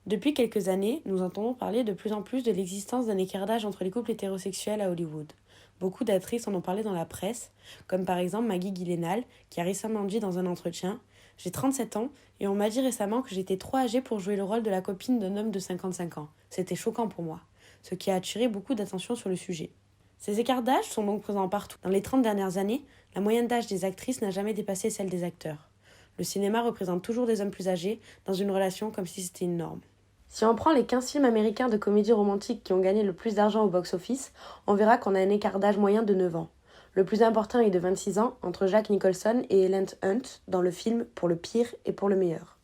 Depuis quelques années, nous entendons parler de plus en plus de l'existence d'un écart d'âge entre les couples hétérosexuels à Hollywood. Beaucoup d'actrices en ont parlé dans la presse, comme par exemple Maggie Gyllenhaal, qui a récemment dit dans un entretien « J'ai 37 ans et on m'a dit récemment que j'étais trop âgée pour jouer le rôle de la copine d'un homme de 55 ans. C'était choquant pour moi », ce qui a attiré beaucoup d'attention sur le sujet. Ces écarts d'âge sont donc présents partout. Dans les 30 dernières années, la moyenne d'âge des actrices n'a jamais dépassé celle des acteurs. Le cinéma représente toujours des hommes plus âgés dans une relation comme si c'était une norme. Si on prend les 15 films américains de comédie romantique qui ont gagné le plus d'argent au box-office, on verra qu'on a un écart d'âge moyen de 9 ans. Le plus important est de 26 ans entre Jack Nicholson et Helen Hunt dans le film Pour le pire et pour le meilleur.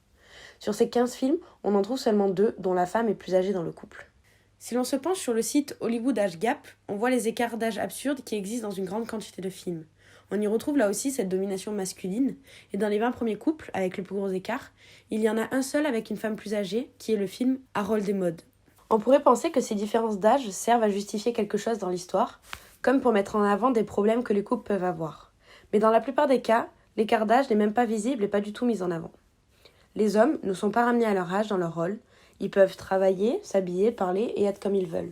Sur ces 15 films, on en trouve seulement 2 dont la femme est plus âgée dans le couple. Si l'on se penche sur le site Hollywood Age Gap, on voit les écarts d'âge absurdes qui existent dans une grande quantité de films. On y retrouve là aussi cette domination masculine, et dans les 20 premiers couples, avec le plus gros écart, il y en a un seul avec une femme plus âgée, qui est le film Harold et Maude. On pourrait penser que ces différences d'âge servent à justifier quelque chose dans l'histoire, comme pour mettre en avant des problèmes que les couples peuvent avoir. Mais dans la plupart des cas, l'écart d'âge n'est même pas visible et pas du tout mis en avant. Les hommes ne sont pas ramenés à leur âge dans leur rôle, ils peuvent travailler, s'habiller, parler et être comme ils veulent.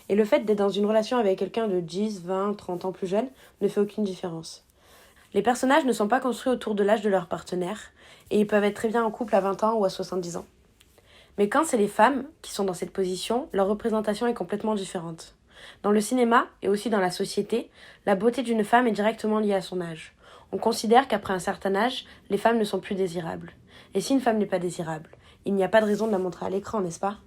Et le fait d'être dans une relation avec quelqu'un de 10, 20, 30 ans plus jeune ne fait aucune différence. Les personnages ne sont pas construits autour de l'âge de leur partenaire, et ils peuvent être très bien en couple à 20 ans ou à 70 ans. Mais quand c'est les femmes qui sont dans cette position, leur représentation est complètement différente. Dans le cinéma, et aussi dans la société, la beauté d'une femme est directement liée à son âge. On considère qu'après un certain âge, les femmes ne sont plus désirables. Et si une femme n'est pas désirable, il n'y a pas de raison de la montrer à l'écran, n'est-ce pas ?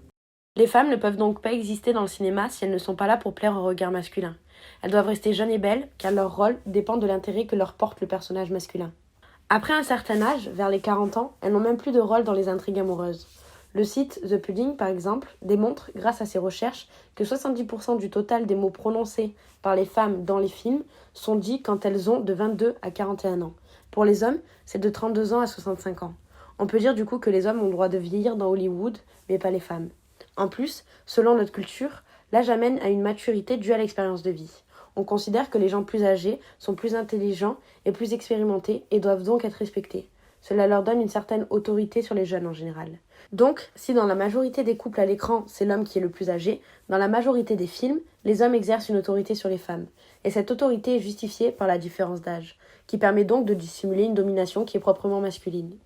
Les femmes ne peuvent donc pas exister dans le cinéma si elles ne sont pas là pour plaire au regard masculin. Elles doivent rester jeunes et belles, car leur rôle dépend de l'intérêt que leur porte le personnage masculin. Après un certain âge, vers les 40 ans, elles n'ont même plus de rôle dans les intrigues amoureuses. Le site The Pudding, par exemple, démontre, grâce à ses recherches, que 70% du total des mots prononcés par les femmes dans les films sont dits quand elles ont de 22 à 41 ans. Pour les hommes, c'est de 32 ans à 65 ans. On peut dire du coup que les hommes ont le droit de vieillir dans Hollywood, mais pas les femmes. En plus, selon notre culture, l'âge amène à une maturité due à l'expérience de vie. On considère que les gens plus âgés sont plus intelligents et plus expérimentés et doivent donc être respectés. Cela leur donne une certaine autorité sur les jeunes en général. Donc, si dans la majorité des couples à l'écran, c'est l'homme qui est le plus âgé, dans la majorité des films, les hommes exercent une autorité sur les femmes. Et cette autorité est justifiée par la différence d'âge, qui permet donc de dissimuler une domination qui est proprement masculine.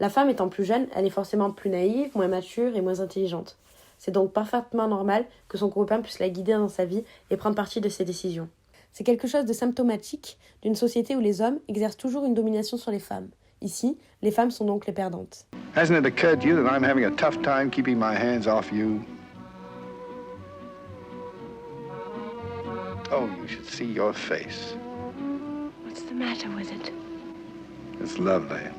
La femme étant plus jeune, elle est forcément plus naïve, moins mature et moins intelligente. C'est donc parfaitement normal que son copain puisse la guider dans sa vie et prendre partie de ses décisions. C'est quelque chose de symptomatique d'une société où les hommes exercent toujours une domination sur les femmes. Ici, les femmes sont donc les perdantes. Hasn't it occurred to you that I'm having a tough time keeping my hands off you? Oh, you should see your face. What's the matter with it? It's lovely.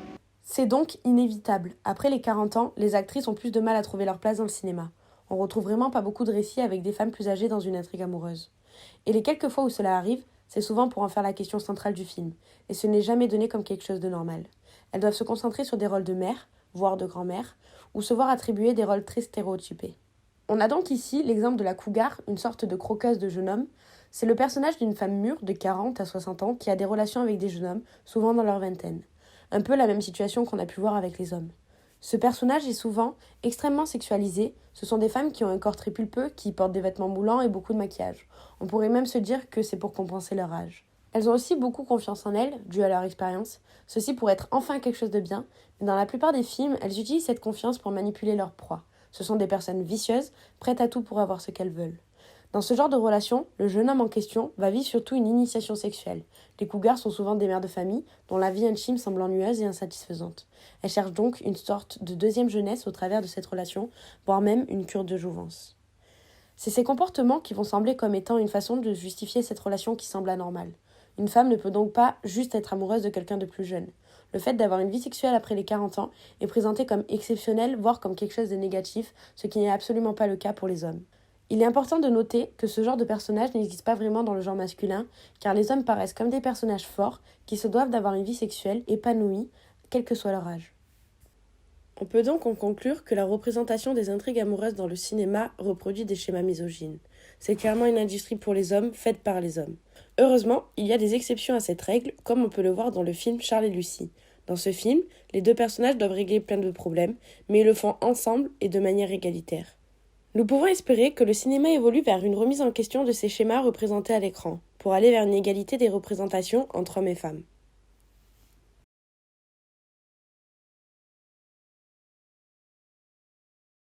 C'est donc inévitable. Après les 40 ans, les actrices ont plus de mal à trouver leur place dans le cinéma. On retrouve vraiment pas beaucoup de récits avec des femmes plus âgées dans une intrigue amoureuse. Et les quelques fois où cela arrive, c'est souvent pour en faire la question centrale du film, et ce n'est jamais donné comme quelque chose de normal. Elles doivent se concentrer sur des rôles de mère, voire de grand-mère, ou se voir attribuer des rôles très stéréotypés. On a donc ici l'exemple de la cougar, une sorte de croqueuse de jeune homme. C'est le personnage d'une femme mûre de 40 à 60 ans qui a des relations avec des jeunes hommes, souvent dans leur vingtaine. Un peu la même situation qu'on a pu voir avec les hommes. Ce personnage est souvent extrêmement sexualisé. Ce sont des femmes qui ont un corps très pulpeux, qui portent des vêtements moulants et beaucoup de maquillage. On pourrait même se dire que c'est pour compenser leur âge. Elles ont aussi beaucoup confiance en elles, dû à leur expérience, ceci pour être enfin quelque chose de bien, mais dans la plupart des films, elles utilisent cette confiance pour manipuler leur proie. Ce sont des personnes vicieuses, prêtes à tout pour avoir ce qu'elles veulent. Dans ce genre de relation, le jeune homme en question va vivre surtout une initiation sexuelle. Les cougars sont souvent des mères de famille dont la vie intime semble ennuyeuse et insatisfaisante. Elles cherchent donc une sorte de deuxième jeunesse au travers de cette relation, voire même une cure de jouvence. C'est ces comportements qui vont sembler comme étant une façon de justifier cette relation qui semble anormale. Une femme ne peut donc pas juste être amoureuse de quelqu'un de plus jeune. Le fait d'avoir une vie sexuelle après les 40 ans est présenté comme exceptionnel, voire comme quelque chose de négatif, ce qui n'est absolument pas le cas pour les hommes. Il est important de noter que ce genre de personnage n'existe pas vraiment dans le genre masculin, car les hommes paraissent comme des personnages forts qui se doivent d'avoir une vie sexuelle épanouie, quel que soit leur âge. On peut donc en conclure que la représentation des intrigues amoureuses dans le cinéma reproduit des schémas misogynes. C'est clairement une industrie pour les hommes, faite par les hommes. Heureusement, il y a des exceptions à cette règle, comme on peut le voir dans le film Charles et Lucie. Dans ce film, les deux personnages doivent régler plein de problèmes, mais ils le font ensemble et de manière égalitaire. Nous pouvons espérer que le cinéma évolue vers une remise en question de ces schémas représentés à l'écran, pour aller vers une égalité des représentations entre hommes et femmes.